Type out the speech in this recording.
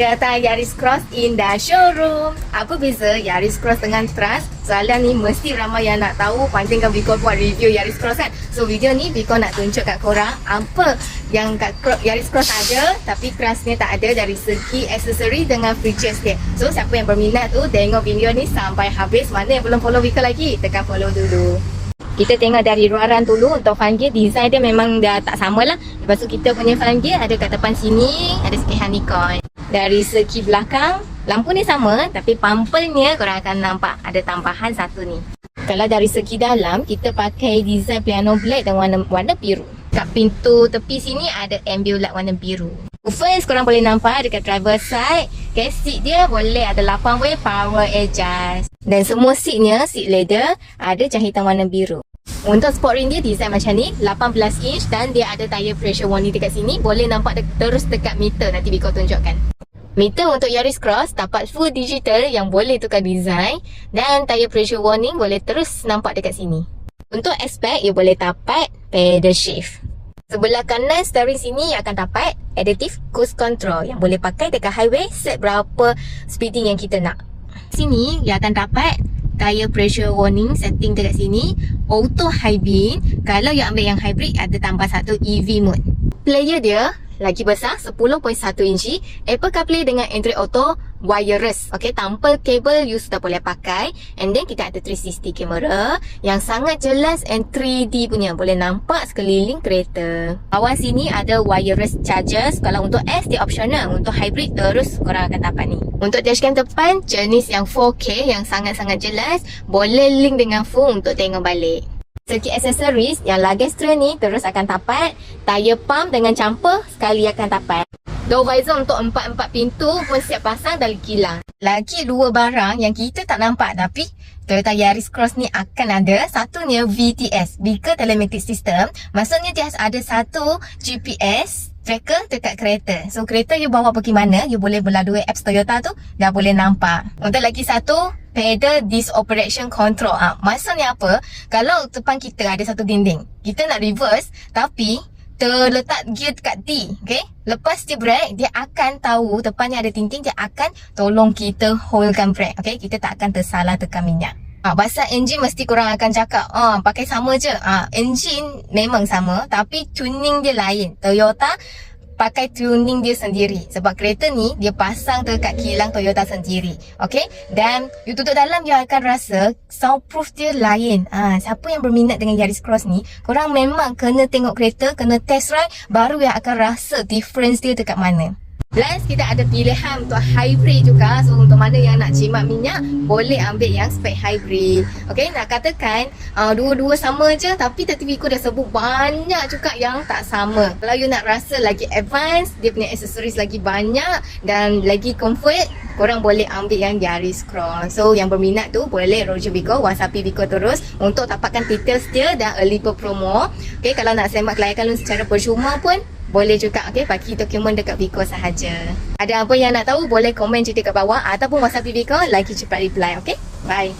Datang Yaris Cross Indah Showroom. Apa beza Yaris Cross dengan Trans? Soalan ni mesti ramai yang nak tahu. Pancing kan Biko buat review Yaris Cross kan. So video ni Biko nak tunjuk kat korang apa yang kat Yaris Cross ada tapi Trans ni tak ada dari segi aksesori dengan features dia. So siapa yang berminat tu tengok video ni sampai habis. Mana yang belum follow Biko lagi, tekan follow dulu. Kita tengok dari luaran dulu. Untuk fan gear, design dia memang dah tak sama lah. Lepas tu kita punya fan gear ada kat depan sini, ada sikit honeycomb. Dari segi belakang, lampu ni sama tapi pampernya korang akan nampak ada tambahan satu ni. Kalau dari segi dalam, kita pakai design piano black dan warna biru. Kat pintu tepi sini ada ambient light warna biru. First, korang boleh nampak dekat driver side, okay, seat dia boleh ada 8 way power adjust. Dan semua seatnya, seat leather, ada jahitan warna biru. Untuk sport ring dia design macam ni, 18 inch dan dia ada tire pressure warning dekat sini. Boleh nampak terus dekat meter, nanti Biko tunjukkan. Meter untuk Yaris Cross dapat full digital yang boleh tukar design dan tire pressure warning boleh terus nampak dekat sini. Untuk aspek, ia boleh tapat pedal shift. Sebelah kanan steering sini akan dapat adaptive cruise control yang boleh pakai dekat highway, set berapa speeding yang kita nak. Sini ia akan dapat tire pressure warning setting dekat sini, auto high beam. Kalau you ambil yang hybrid ada tambah satu EV mode. Player dia lagi besar 10.1 inci, Apple CarPlay dengan Android Auto wireless. Okey, tanpa kabel you sudah boleh pakai. And then kita ada 360 kamera yang sangat jelas and 3D punya, boleh nampak sekeliling kereta. Bawah sini ada wireless chargers. Kalau untuk S dia optional, untuk hybrid terus korang akan dapat ni. Untuk dashcam depan jenis yang 4K yang sangat-sangat jelas, boleh link dengan phone untuk tengok balik. Segi aksesoris, yang luggage tray ni terus akan dapat. Tire pump dengan camper sekali akan dapat. Door visor untuk 4 pintu pun siap pasang dan kilang. Lagi dua barang yang kita tak nampak tapi Toyota Yaris Cross ni akan ada. Satunya VTS, Vehicle Telematic System. Maksudnya dia ada satu GPS tracker dekat kereta. So kereta you bawa pergi mana, you boleh melalui apps Toyota tu dah boleh nampak. Untuk lagi satu, pedal disc operation control. Maksudnya apa? Kalau depan kita ada satu dinding, kita nak reverse tapi terletak gear dekat D, okay? Lepas dia brake, dia akan tahu depannya ada dinding, dia akan tolong kita holdkan brake, okay? Kita tak akan tersalah tekan minyak. Pasal engine mesti korang akan cakap, pakai sama je. Engine memang sama tapi tuning dia lain. Toyota pakai tuning dia sendiri sebab kereta ni dia pasang dekat kilang Toyota sendiri. Okey, dan you duduk dalam you akan rasa soundproof dia lain. Siapa yang berminat dengan Yaris Cross ni, korang memang kena tengok kereta, kena test ride, baru yang akan rasa difference dia dekat mana. Plus kita ada pilihan untuk hybrid juga. So untuk mana yang nak jimat minyak, boleh ambil yang spek hybrid. Okay, nak katakan dua-dua sama je tapi tadi Biko dah sebut banyak juga yang tak sama. Kalau you nak rasa lagi advance, dia punya aksesoris lagi banyak dan lagi comfort, korang boleh ambil yang Yaris Cross. So yang berminat tu boleh roger Biko, WhatsApp Biko terus untuk dapatkan details dia dan early bird promo. Okay, kalau nak semak kelayakan lu secara percuma pun boleh juga, okay, bagi dokumen dekat Biko sahaja. Ada apa yang nak tahu, boleh komen cerita kat bawah ataupun WhatsApp Biko, lagi cepat reply, okay? Bye.